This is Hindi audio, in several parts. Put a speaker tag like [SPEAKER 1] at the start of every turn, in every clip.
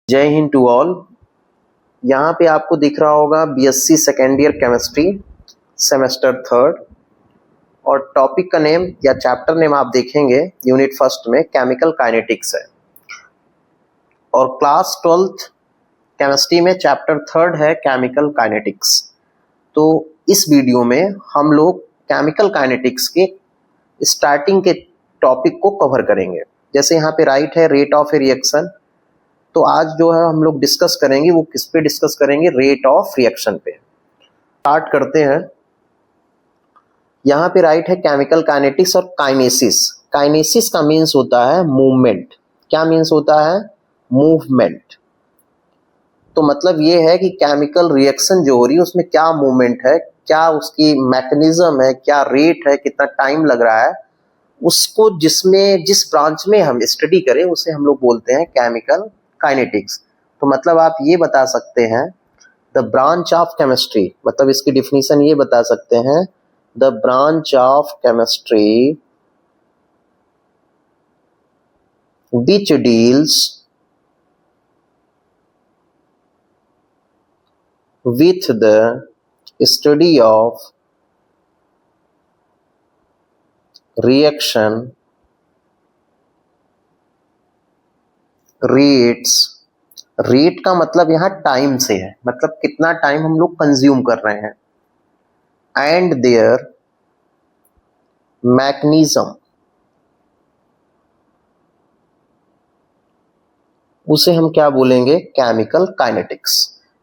[SPEAKER 1] जय हिंद टू ऑल। यहाँ पे आपको दिख रहा होगा BSc second year chemistry semester third, और टॉपिक का नेम या चैप्टर नेम आप देखेंगे यूनिट फर्स्ट में केमिकल काइनेटिक्स है, और क्लास 12th केमिस्ट्री में चैप्टर थर्ड है केमिकल काइनेटिक्स। तो इस वीडियो में हम लोग केमिकल काइनेटिक्स के स्टार्टिंग के टॉपिक को कवर करेंगे। जैसे यहाँ पे राइट है रेट ऑफ ए रिएक्शन, तो आज जो है हम लोग डिस्कस करेंगे वो किस पे डिस्कस करेंगे, रेट ऑफ रिएक्शन पे। स्टार्ट करते हैं। यहाँ पे राइट है केमिकल काइनेटिक्स और काइनेसिस। काइनेसिस का मीन्स होता है मूवमेंट। क्या मीन्स होता है? मूवमेंट। तो मतलब ये है कि केमिकल रिएक्शन जो हो रही है उसमें क्या मूवमेंट है, क्या उसकी मैकेनिज्म है, क्या रेट है, कितना टाइम लग रहा है, उसको जिस ब्रांच में हम स्टडी करें उसे हम लोग बोलते हैं केमिकल काइनेटिक्स। तो मतलब आप ये बता सकते हैं द ब्रांच ऑफ केमिस्ट्री, मतलब इसकी डिफिनीशन ये बता सकते हैं the branch of chemistry which deals with the study of reaction rates. Rate का मतलब यहाँ टाइम से है, मतलब कितना टाइम हम लोग कंज्यूम कर रहे हैं, एंड देयर मैकेनिज्म, उसे हम क्या बोलेंगे? Chemical kinetics.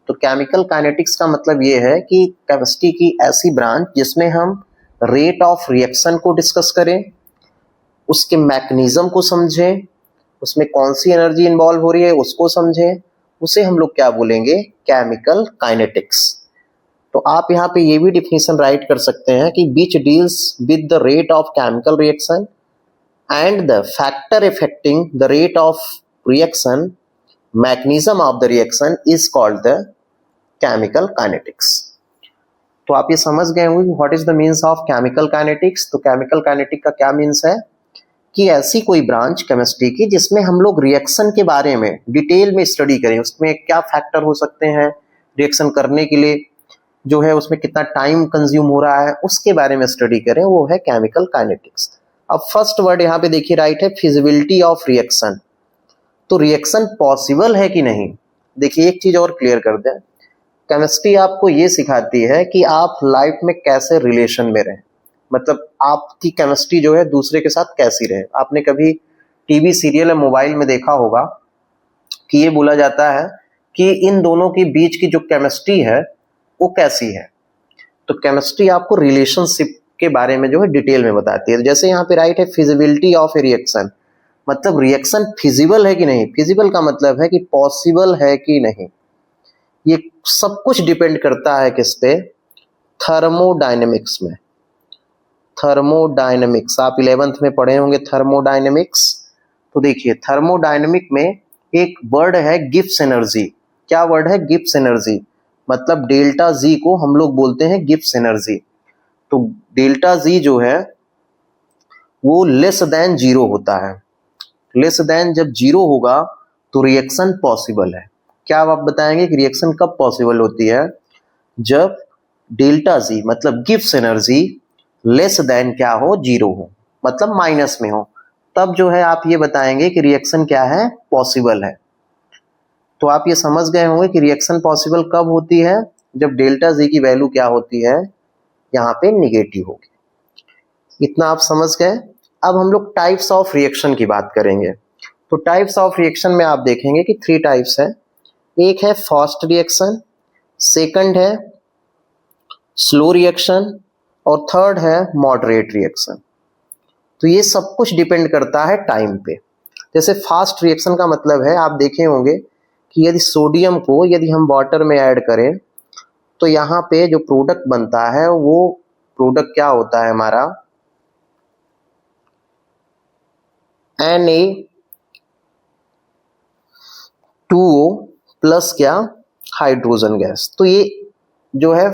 [SPEAKER 1] तो केमिकल काइनेटिक्स का मतलब ये है कि केमिस्ट्री की ऐसी ब्रांच जिसमें हम रेट ऑफ रिएक्शन को डिस्कस करें, उसके मैकेनिज्म को समझें, उसमें कौन सी एनर्जी इन्वॉल्व हो रही है उसको समझें, उसे हम लोग क्या बोलेंगे? Chemical kinetics. तो आप यहाँ पे ये भी डिफिनेशन राइट कर सकते हैं कि which deals with the rate of chemical reaction and the factor affecting the rate of reaction, mechanism of the reaction is called the chemical kinetics. तो आप ये समझ गए होंगे what is the means of chemical kinetics. तो केमिकल काइनेटिक का क्या मीन्स है कि ऐसी कोई ब्रांच केमिस्ट्री की जिसमें हम लोग रिएक्शन के बारे में डिटेल में स्टडी करें, उसमें क्या फैक्टर हो सकते हैं रिएक्शन करने के लिए, जो है उसमें कितना टाइम कंज्यूम हो रहा है, उसके बारे में स्टडी करें, वो है केमिकल काइनेटिक्स। अब फर्स्ट वर्ड यहाँ पे देखिए राइट है फिजिबिलिटी ऑफ रिएक्शन। तो रिएक्शन पॉसिबल है कि नहीं। देखिए एक चीज और क्लियर कर दें, केमिस्ट्री आपको ये सिखाती है कि आप लाइफ में कैसे रिलेशन में रहें, मतलब आपकी केमिस्ट्री जो है दूसरे के साथ कैसी रहे। आपने कभी टीवी सीरियल या मोबाइल में देखा होगा कि ये बोला जाता है कि इन दोनों के बीच की जो केमिस्ट्री है वो कैसी है। तो केमिस्ट्री आपको रिलेशनशिप के बारे में जो है डिटेल में बताती है। जैसे यहाँ पे राइट है फिजिबिलिटी ऑफ ए रिएक्शन, मतलब रिएक्शन फिजिबल है कि नहीं। फिजिबल का मतलब है कि पॉसिबल है कि नहीं। ये सब कुछ डिपेंड करता है किस पे? थर्मोडायनेमिक्स में। थर्मोडायनेमिक्स आप 11th में पढ़े होंगे थर्मोडायनेमिक्स। तो देखिए थर्मोडायनेमिक में एक वर्ड है गिब्स एनर्जी। क्या वर्ड है? Gibbs energy. मतलब डेल्टा जी को हम लोग बोलते हैं गिब्स एनर्जी। तो डेल्टा जी जो है वो लेस देन जीरो होता है। लेस देन जब जीरो होगा तो रिएक्शन पॉसिबल है। क्या आप बताएंगे कि रिएक्शन कब पॉसिबल होती है? जब डेल्टा जी मतलब गिब्स एनर्जी लेस देन क्या हो? जीरो हो, मतलब माइनस में हो, तब जो है आप ये बताएंगे कि रिएक्शन क्या है? पॉसिबल है। तो आप ये समझ गए होंगे कि रिएक्शन पॉसिबल कब होती है? जब डेल्टा जी की वैल्यू क्या होती है? यहाँ पे निगेटिव होगी। इतना आप समझ गए। अब हम लोग टाइप्स ऑफ रिएक्शन की बात करेंगे। तो टाइप्स ऑफ रिएक्शन में आप देखेंगे कि 3 टाइप्स है। एक है फास्ट रिएक्शन, सेकंड है स्लो रिएक्शन, और थर्ड है मॉडरेट रिएक्शन। तो ये सब कुछ डिपेंड करता है टाइम पे। जैसे फास्ट रिएक्शन का मतलब है, आप देखे होंगे कि यदि सोडियम को यदि हम वाटर में ऐड करें तो यहाँ पे जो प्रोडक्ट बनता है वो प्रोडक्ट क्या होता है हमारा? Na2O प्लस क्या? Hydrogen gas. तो ये जो है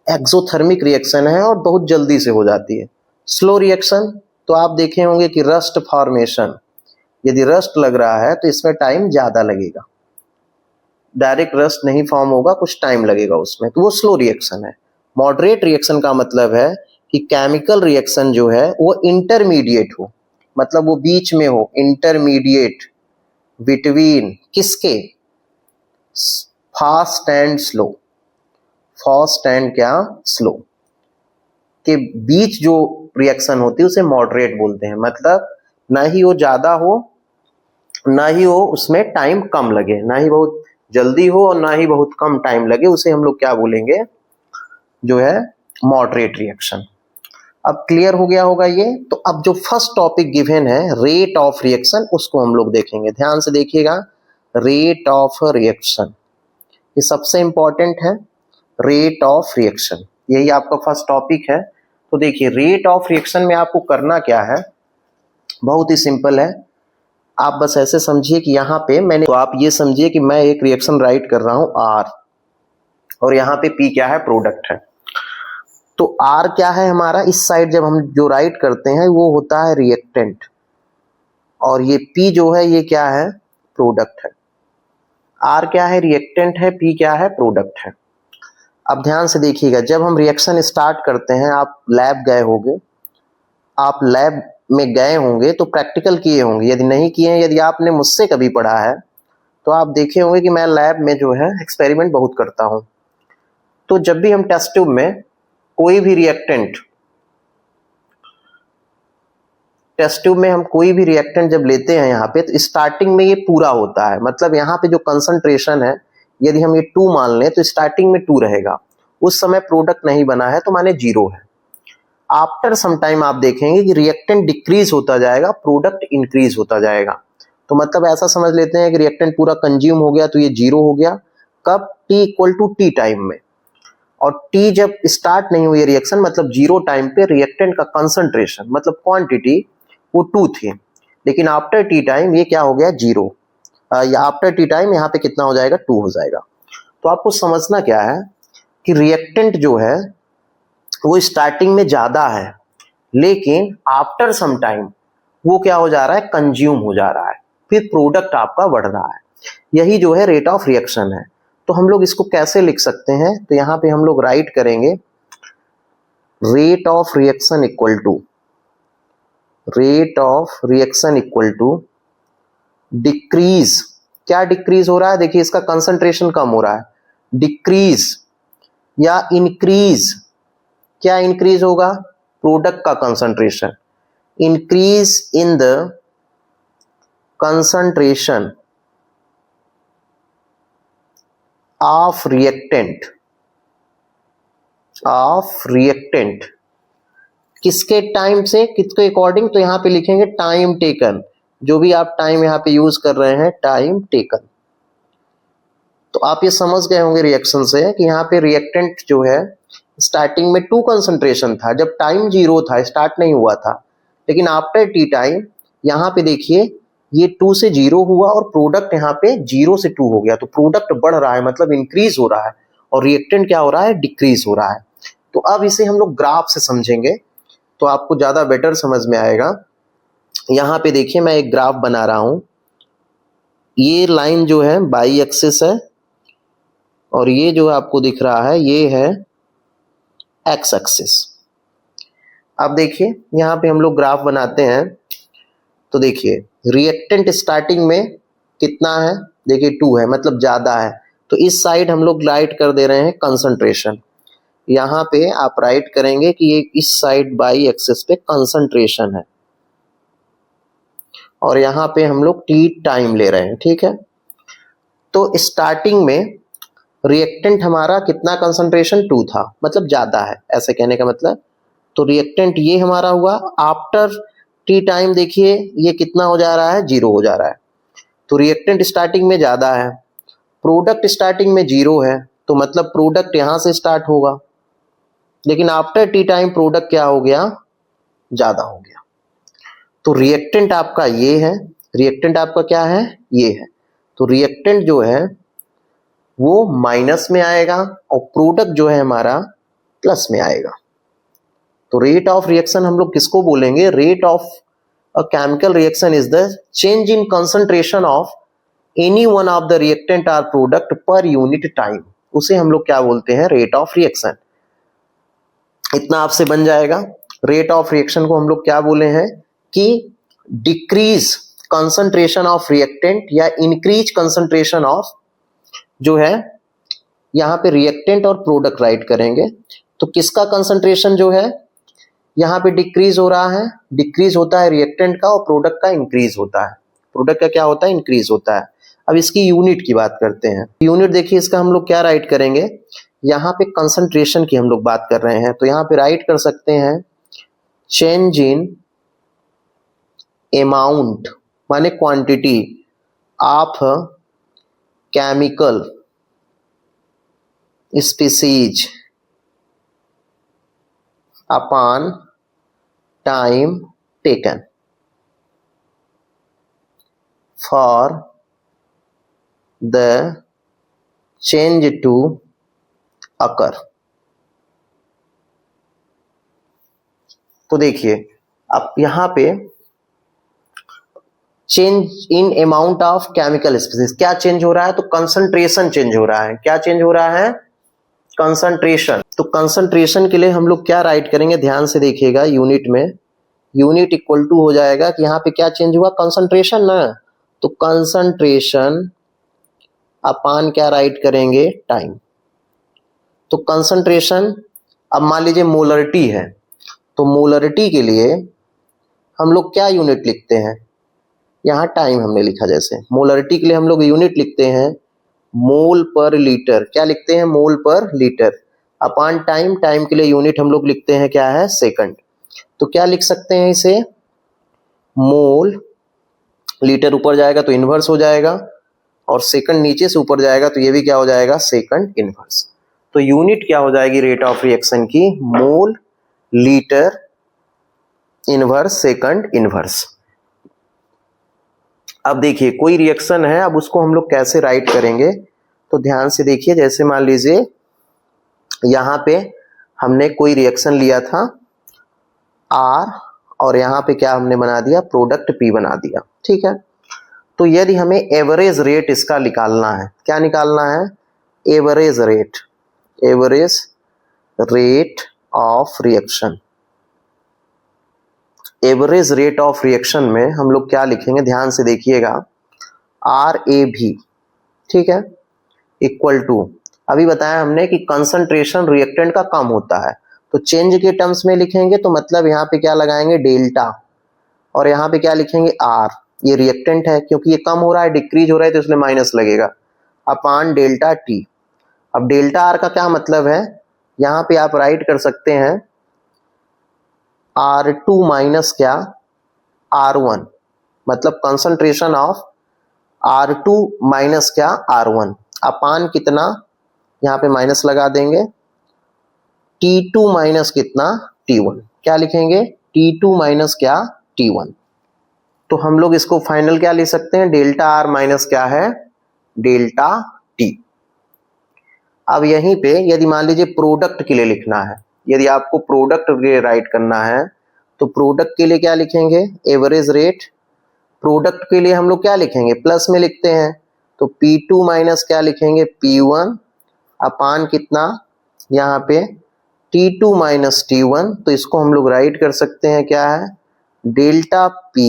[SPEAKER 1] एक्सोथर्मिक रिएक्शन है और बहुत जल्दी से हो जाती है। स्लो रिएक्शन तो आप देखे होंगे कि रस्ट फॉर्मेशन, यदि रस्ट लग रहा है तो इसमें टाइम ज्यादा लगेगा। डायरेक्ट रस्ट नहीं फॉर्म होगा, कुछ टाइम लगेगा उसमें, तो वो स्लो रिएक्शन है। मॉडरेट रिएक्शन का मतलब है कि केमिकल रिएक्शन जो है वो इंटरमीडिएट हो, मतलब वो बीच में हो, इंटरमीडिएट बिटवीन किसके, fast and slow, fast and क्या, स्लो के बीच जो रिएक्शन होती है उसे मॉडरेट बोलते हैं। मतलब ना ही वो ज्यादा हो, ना ही वो उसमें टाइम कम लगे, ना ही बहुत जल्दी हो और ना ही बहुत कम टाइम लगे, उसे हम लोग क्या बोलेंगे, जो है मॉडरेट रिएक्शन। अब क्लियर हो गया होगा ये। तो अब जो फर्स्ट टॉपिक गिवन है रेट ऑफ रिएक्शन, उसको हम लोग देखेंगे। ध्यान से देखिएगा, रेट ऑफ रिएक्शन ये सबसे इंपॉर्टेंट है, रेट ऑफ रिएक्शन, यही आपका फर्स्ट टॉपिक है। तो देखिए रेट ऑफ रिएक्शन में आपको करना क्या है, बहुत ही सिंपल है। आप बस ऐसे समझिए कि यहाँ पे मैंने, तो आप ये समझिए कि मैं एक रिएक्शन राइट कर रहा हूं R, और यहाँ पे P क्या है, प्रोडक्ट है। तो R क्या है हमारा, इस साइड जब हम जो राइट करते हैं वो होता है रिएक्टेंट, और ये P जो है ये क्या है, प्रोडक्ट है। R क्या है, रिएक्टेंट है, P क्या है, प्रोडक्ट है। अब ध्यान से देखिएगा, जब हम रिएक्शन स्टार्ट करते हैं, आप लैब गए होंगे, आप लैब में गए होंगे तो प्रैक्टिकल किए होंगे, यदि नहीं किए हैं, यदि आपने मुझसे कभी पढ़ा है तो आप देखे होंगे कि मैं लैब में जो है एक्सपेरिमेंट बहुत करता हूं। तो जब भी हम टेस्ट ट्यूब में कोई भी रिएक्टेंट, टेस्ट ट्यूब में हम कोई भी रिएक्टेंट जब लेते हैं यहाँ पे, तो स्टार्टिंग में ये पूरा होता है, मतलब यहाँ पे जो कंसंट्रेशन है, यदि हम ये 2 मान लें तो स्टार्टिंग में 2 रहेगा, उस समय प्रोडक्ट नहीं बना है तो माने 0 है। आफ्टर सम टाइम आप देखेंगे कि रिएक्टेंट डिक्रीज होता जाएगा, प्रोडक्ट इंक्रीज होता जाएगा। तो मतलब ऐसा समझ लेते हैं कि रिएक्टेंट पूरा कंज्यूम हो गया तो ये 0 हो गया, कब, T equal to T time में। और T जब स्टार्ट नहीं हुई रिएक्शन, मतलब 0 टाइम पे रिएक्टेंट का कंसंट्रेशन, मतलब क्वांटिटी वो 2 थी, लेकिन आफ्टर T टाइम ये क्या हो गया, 0, या आफ्टर T टाइम यहाँ पे कितना हो जाएगा, 2 हो जाएगा। तो आपको समझना क्या है कि रिएक्टेंट जो है वो स्टार्टिंग में ज्यादा है, लेकिन आफ्टर सम टाइम वो क्या हो जा रहा है, कंज्यूम हो जा रहा है, फिर प्रोडक्ट आपका बढ़ रहा है। यही जो है रेट ऑफ रिएक्शन है। तो हम लोग इसको कैसे लिख सकते हैं, तो यहाँ पे हम लोग राइट करेंगे rate of reaction equal to, rate of reaction equal to decrease. क्या डिक्रीज हो रहा है, देखिए इसका कंसंट्रेशन कम हो रहा है, डिक्रीज या इंक्रीज, क्या इंक्रीज होगा, प्रोडक्ट का concentration, increase in the concentration of reactant, of reactant किसके टाइम से, किसके अकॉर्डिंग, तो यहां पे लिखेंगे टाइम टेकन, जो भी आप टाइम यहां पे यूज कर रहे हैं, टाइम टेकन। तो आप ये समझ गए होंगे रिएक्शन से कि यहाँ पे रिएक्टेंट जो है स्टार्टिंग में 2 कंसंट्रेशन था, जब टाइम 0 था, स्टार्ट नहीं हुआ था, लेकिन आफ्टर T टाइम यहाँ पे देखिए ये 2 से 0 हुआ और प्रोडक्ट यहाँ पे 0 से 2 हो गया, तो प्रोडक्ट बढ़ रहा है, मतलब इंक्रीज हो रहा है, और रिएक्टेंट क्या हो रहा है, डिक्रीज हो रहा है। तो अब इसे हम लोग ग्राफ से समझेंगे तो आपको ज्यादा बेटर समझ में आएगा। यहाँ पे देखिए मैं एक ग्राफ बना रहा हूं, ये लाइन जो है बाई एक्सिस है, और ये जो आपको दिख रहा है ये है एक्स एक्सिस। अब देखिए यहाँ पे हम लोग ग्राफ बनाते हैं, तो देखिए रिएक्टेंट स्टार्टिंग में कितना है, देखिए 2 है, मतलब ज्यादा है, तो इस साइड हम लोग राइट कर दे रहे हैं कंसंट्रेशन। यहाँ पे आप राइट करेंगे कि ये इस साइड बाई एक्सिस पे कंसंट्रेशन है, और यहाँ पे हम लोग T टाइम ले रहे हैं, ठीक है। तो स्टार्टिंग में रिएक्टेंट हमारा कितना कंसंट्रेशन, 2 था, मतलब ज्यादा है, ऐसे कहने का मतलब। तो रिएक्टेंट ये हमारा हुआ, आफ्टर T टाइम देखिए ये कितना हो जा रहा है, 0 हो जा रहा है। तो रिएक्टेंट स्टार्टिंग में ज्यादा है, प्रोडक्ट स्टार्टिंग में 0 है, तो मतलब प्रोडक्ट यहां से स्टार्ट होगा, लेकिन आफ्टर T टाइम प्रोडक्ट क्या हो गया, ज्यादा हो गया। तो रिएक्टेंट आपका ये है, रिएक्टेंट आपका क्या है, ये है। तो रिएक्टेंट जो है वो माइनस में आएगा और प्रोडक्ट जो है हमारा प्लस में आएगा। तो रेट ऑफ रिएक्शन हम लोग किसको बोलेंगे, rate of a chemical reaction is the change in concentration of any one of the reactant or product per unit time, उसे हम लोग क्या बोलते हैं, रेट ऑफ रिएक्शन। इतना आपसे बन जाएगा। रेट ऑफ रिएक्शन को हम लोग क्या बोले हैं कि डिक्रीज कंसंट्रेशन ऑफ रिएक्टेंट या इंक्रीज कंसंट्रेशन ऑफ, जो है यहाँ पे रिएक्टेंट और प्रोडक्ट राइट करेंगे, तो किसका कंसंट्रेशन जो है यहाँ पे डिक्रीज हो रहा है, डिक्रीज होता है रिएक्टेंट का, और प्रोडक्ट का इंक्रीज होता है। प्रोडक्ट का क्या होता है, इंक्रीज होता है। अब इसकी यूनिट की बात करते हैं। यूनिट देखिए इसका हम लोग क्या राइट करेंगे, यहाँ पे कंसंट्रेशन की हम लोग बात कर रहे हैं, तो यहाँ पे राइट कर सकते हैं चेंज इन अमाउंट माने quantity of chemical species upon time taken for the change to occur. तो देखिए अब यहां पे change in amount of chemical species, क्या चेंज हो रहा है, तो कंसंट्रेशन चेंज हो रहा है। क्या चेंज हो रहा है, कंसंट्रेशन। तो कंसंट्रेशन के लिए हम लोग क्या राइट करेंगे, ध्यान से देखिएगा, यूनिट में यूनिट इक्वल टू हो जाएगा कि यहाँ पे क्या चेंज हुआ, कंसंट्रेशन ना, तो कंसंट्रेशन अपान क्या राइट करेंगे, टाइम। तो कंसंट्रेशन, अब मान लीजिए मोलरिटी है, तो मोलरिटी के लिए हम लोग क्या यूनिट लिखते हैं, यहाँ टाइम हमने लिखा, जैसे मोलरिटी के लिए हम लोग यूनिट लिखते हैं मोल पर लीटर। क्या लिखते हैं, मोल पर लीटर। अपॉन टाइम, टाइम के लिए यूनिट हम लोग लिखते हैं क्या है, सेकंड। तो क्या लिख सकते हैं इसे, मोल, लीटर ऊपर जाएगा तो इनवर्स हो जाएगा, और सेकंड नीचे से ऊपर जाएगा तो ये भी क्या हो जाएगा, सेकंड इनवर्स। तो यूनिट क्या हो जाएगी रेट ऑफ रिएक्शन की, mole litre inverse second inverse. अब देखिए कोई रिएक्शन है, अब उसको हम लोग कैसे राइट करेंगे, तो ध्यान से देखिए, जैसे मान लीजिए यहाँ पे हमने कोई रिएक्शन लिया था R, और यहाँ पे क्या हमने बना दिया, प्रोडक्ट P बना दिया, ठीक है। तो यदि हमें एवरेज रेट इसका निकालना है, क्या निकालना है, average rate, average rate of reaction. Average rate of reaction में हम लोग क्या लिखेंगे, ध्यान से देखिएगा, RAV, ठीक है, इक्वल टू, अभी बताया हमने कि कंसंट्रेशन रिएक्टेंट का कम होता है, तो चेंज के टर्म्स में लिखेंगे तो मतलब यहाँ पे क्या लगाएंगे, डेल्टा, और यहाँ पे क्या लिखेंगे, R, ये रिएक्टेंट है क्योंकि ये कम हो रहा है, डिक्रीज हो रहा है, तो इसलिए माइनस लगेगा, अपॉन डेल्टा T। अब डेल्टा R का क्या मतलब है, यहाँ पे आप राइट कर सकते हैं R2 माइनस क्या, R1, मतलब कंसंट्रेशन ऑफ R2 माइनस क्या, R1, अपान कितना, यहाँ पे माइनस लगा देंगे, T2 माइनस कितना, T1। क्या लिखेंगे, T2 माइनस क्या, T1। तो हम लोग इसको फाइनल क्या लिख सकते हैं, डेल्टा R माइनस क्या है, डेल्टा T। अब यहीं पे यदि मान लीजिए प्रोडक्ट के लिए लिखना है, यदि आपको प्रोडक्ट के लिए राइट करना है, तो प्रोडक्ट के लिए क्या लिखेंगे, एवरेज रेट। प्रोडक्ट के लिए हम लोग क्या लिखेंगे, प्लस में लिखते हैं, तो P2 माइनस क्या लिखेंगे, P1, अपान कितना, यहाँ पे T2 माइनस T1। तो इसको हम लोग राइट कर सकते हैं क्या है, डेल्टा P,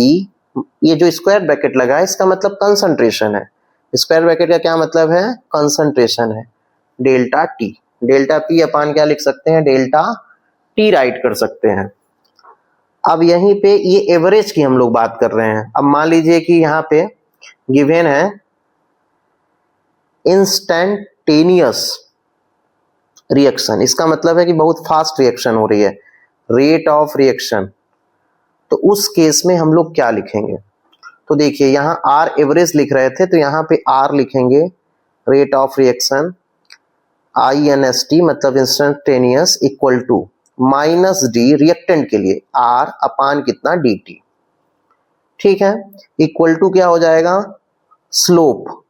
[SPEAKER 1] ये जो स्क्वायर ब्रैकेट लगा है इसका मतलब कंसंट्रेशन है, स्क्वायर ब्रैकेट का क्या मतलब है, कंसंट्रेशन है, डेल्टा T, डेल्टा P अपान क्या लिख सकते हैं, डेल्टा T राइट कर सकते हैं। अब यहीं पे ये एवरेज की हम लोग बात कर रहे हैं। अब मान लीजिए कि यहाँ पे गिवन है इंस्टेंटेनियस रिएक्शन, इसका मतलब है कि बहुत फास्ट रिएक्शन हो रही है, रेट ऑफ रिएक्शन। तो उस केस में हम लोग क्या लिखेंगे, तो देखिए यहाँ R एवरेज लिख रहे थे, तो यहाँ पे R लिखेंगे रेट ऑफ रिएक्शन, INST मतलब instantaneous, equal to minus d reactant के लिए R अपान कितना, DT, ठीक है, इक्वल टू क्या हो जाएगा, स्लोप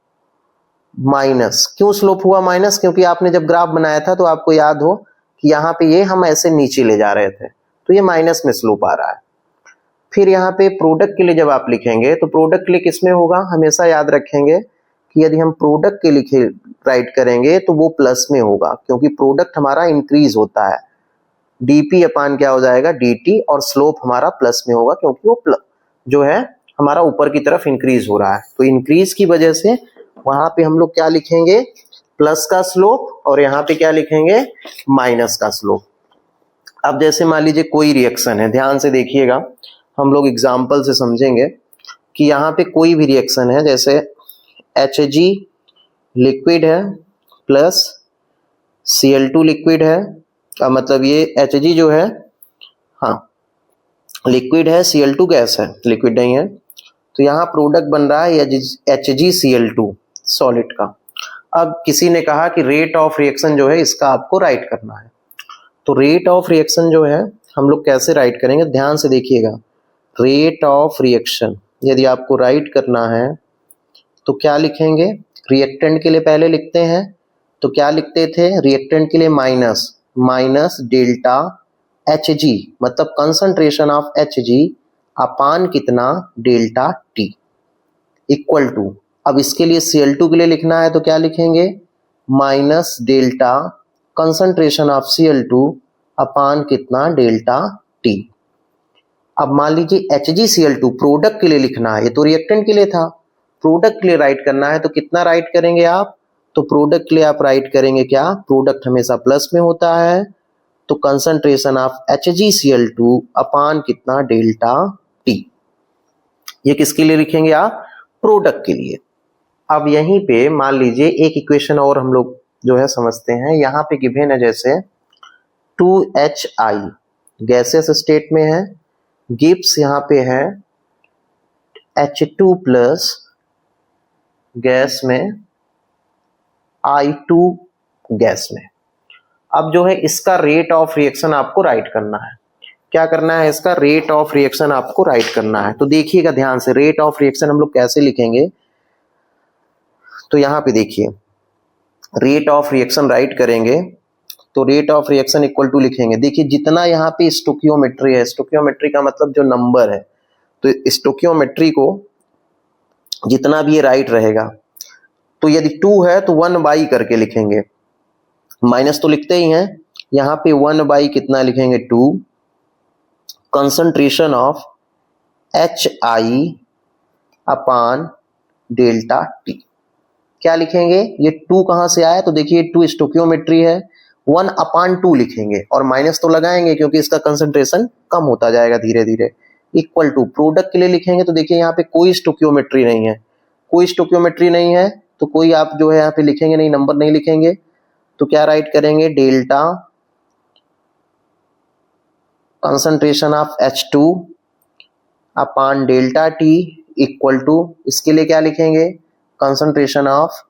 [SPEAKER 1] माइनस। क्यों स्लोप हुआ माइनस, क्योंकि आपने जब ग्राफ बनाया था तो आपको याद हो कि यहाँ पे ये हम ऐसे नीचे ले जा रहे थे, तो ये माइनस में स्लोप आ रहा है। फिर यहाँ पे प्रोडक्ट के लिए जब आप लिखेंगे तो प्रोडक्ट के लिए किसमें होगा, हमेशा याद रखेंगे कि यदि हम प्रोडक्ट के लिखे राइट करेंगे तो वो प्लस में होगा, क्योंकि प्रोडक्ट हमारा इंक्रीज होता है, dp अपान क्या हो जाएगा dt, और स्लोप हमारा प्लस में होगा क्योंकि वो जो है हमारा ऊपर की तरफ इंक्रीज हो रहा है। तो इंक्रीज की वजह से वहां पे हम लोग क्या लिखेंगे, प्लस का स्लोप, और यहाँ पे क्या लिखेंगे, माइनस का स्लोप। अब जैसे मान लीजिए कोई रिएक्शन है, ध्यान से देखिएगा, हम लोग एग्जाम्पल से समझेंगे कि यहाँ पे कोई भी रिएक्शन है, जैसे Hg लिक्विड है प्लस Cl2 लिक्विड है, मतलब ये Hg जो है, हाँ लिक्विड है, Cl2 गैस है, लिक्विड नहीं है, तो यहाँ प्रोडक्ट बन रहा है HgCl2 सॉलिड का। अब किसी ने कहा कि रेट ऑफ रिएक्शन जो है इसका आपको राइट करना है, तो रेट ऑफ रिएक्शन जो है हम लोग कैसे राइट करेंगे, ध्यान से देखिएगा। रेट ऑफ रिएक्शन यदि आपको राइट करना है तो क्या लिखेंगे, रिएक्टेंट के लिए पहले लिखते हैं, तो क्या लिखते थे, रिएक्टेंट के लिए माइनस डेल्टा Hg, मतलब कंसंट्रेशन ऑफ Hg अपान कितना, डेल्टा T इक्वल टू, अब इसके लिए Cl2 के लिए लिखना है तो क्या लिखेंगे, minus delta concentration of Cl2 अपान कितना, डेल्टा T। अब मान लीजिए HgCl2 प्रोडक्ट के लिए लिखना है, ये तो रिएक्टेंट के लिए था, प्रोडक्ट के लिए राइट करना है तो कितना राइट करेंगे आप, तो प्रोडक्ट के लिए आप राइट करेंगे क्या, प्रोडक्ट हमेशा प्लस में होता है, तो कंसंट्रेशन ऑफ HgCl2 अपान कितना, डेल्टा T। ये किसके लिए लिखेंगे आप, प्रोडक्ट के लिए। अब यहीं पे मान लीजिए एक इक्वेशन और हम लोग जो है समझते हैं, यहाँ पे गिवन है जैसे 2HI गैसेस स्टेट में है, गिब्स यहाँ पे है H2 प्लस गैस में, I2 गैस में। अब जो है इसका रेट ऑफ रिएक्शन आपको राइट करना है, क्या करना है, इसका रेट ऑफ रिएक्शन आपको राइट करना है। तो देखिएगा ध्यान से, रेट ऑफ रिएक्शन हम लोग कैसे लिखेंगे, तो यहाँ पे देखिए रेट ऑफ रिएक्शन राइट करेंगे तो rate of reaction equal to लिखेंगे, देखिए जितना यहाँ पे स्टोकियोमेट्री है, स्टोकियोमेट्री का मतलब जो नंबर है, तो स्टोकियोमेट्री को जितना भी ये राइट रहेगा, तो यदि 2 है तो 1/, करके लिखेंगे, माइनस तो लिखते ही हैं, यहाँ पे 1/, कितना लिखेंगे, 2 concentration of HI upon delta T। क्या लिखेंगे, ये 2 कहां से आया, तो देखिए 2 स्टोकियोमेट्री है, 1/2 लिखेंगे, और माइनस तो लगाएंगे क्योंकि इसका कंसंट्रेशन कम होता जाएगा धीरे धीरे, इक्वल टू, प्रोडक्ट के लिए लिखेंगे तो देखिए यहाँ पे कोई स्टोकियोमेट्री नहीं है, कोई स्टोकियोमेट्री नहीं है तो कोई आप जो है यहाँ पे लिखेंगे नहीं, नंबर नहीं लिखेंगे, तो क्या राइट करेंगे, delta concentration of H2 upon delta T equal to, इसके लिए क्या लिखेंगे, कंसंट्रेशन ऑफ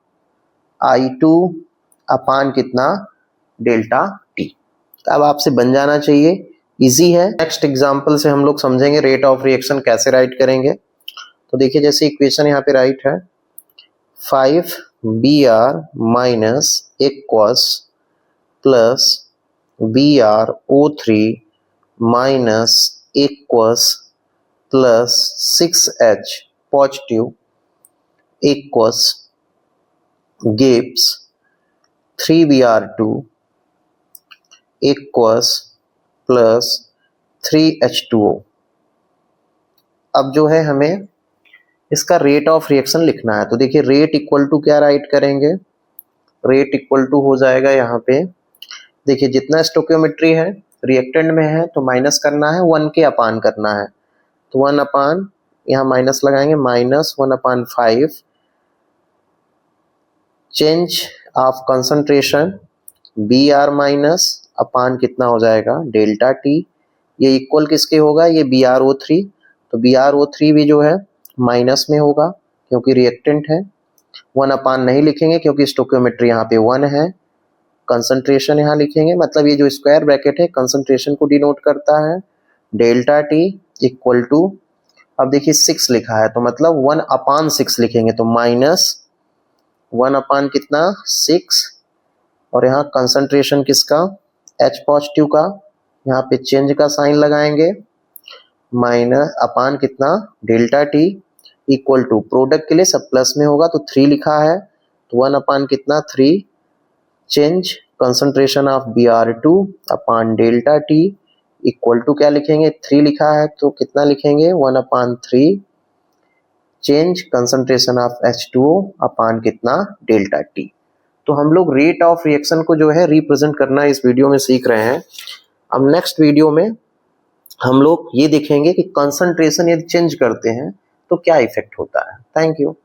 [SPEAKER 1] I2 अपान कितना, डेल्टा T। अब आपसे बन जाना चाहिए, इजी है। नेक्स्ट एग्जांपल से हम लोग समझेंगे रेट ऑफ रिएक्शन कैसे राइट करेंगे। तो देखिए जैसे इक्वेशन यहाँ पे राइट है, 5Br minus aqueous plus BrO3 minus aqueous plus 6H positive aqueous gives 3Br2 aqueous plus 3H2O। अब जो है हमें इसका रेट ऑफ रिएक्शन लिखना है, तो देखिए रेट इक्वल टू क्या राइट करेंगे, रेट इक्वल टू हो जाएगा यहाँ पे, देखिए जितना स्टोकियोमेट्री है रिएक्टेंट में है तो माइनस करना है, 1 के अपान करना है, तो 1 अपान, यहाँ माइनस लगाएंगे, minus 1/5 change of concentration Br minus अपान कितना हो जाएगा, डेल्टा T, ये इक्वल किसके होगा, ये BrO3, तो BrO3 भी जो है माइनस में होगा क्योंकि रिएक्टेंट है, 1 अपान नहीं लिखेंगे क्योंकि स्टोकियोमेट्री यहाँ पे 1 है, कंसंट्रेशन यहाँ लिखेंगे, मतलब ये जो स्क्वायर ब्रैकेट है कंसंट्रेशन को डिनोट करता है, डेल्टा T इक्वल टू, अब देखिए 6 लिखा है तो मतलब 1/6 लिखेंगे, तो माइनस 1 अपान कितना, 6, और यहाँ कंसंट्रेशन किसका, H पॉजिटिव का, यहाँ पे चेंज का साइन लगाएंगे, माइनस अपान कितना, delta T equal to, product के लिए सब प्लस में होगा तो 3 लिखा है, तो 1 अपान कितना 3, change concentration of Br2 upon delta T equal to क्या लिखेंगे, 3 लिखा है तो कितना लिखेंगे 1 upon 3, change concentration of H2O upon कितना डेल्टा T। तो हम लोग रेट ऑफ रिएक्शन को जो है रिप्रेजेंट करना इस वीडियो में सीख रहे हैं। अब नेक्स्ट वीडियो में हम लोग ये देखेंगे कि कंसंट्रेशन यदि चेंज करते हैं तो क्या इफेक्ट होता है। Thank you.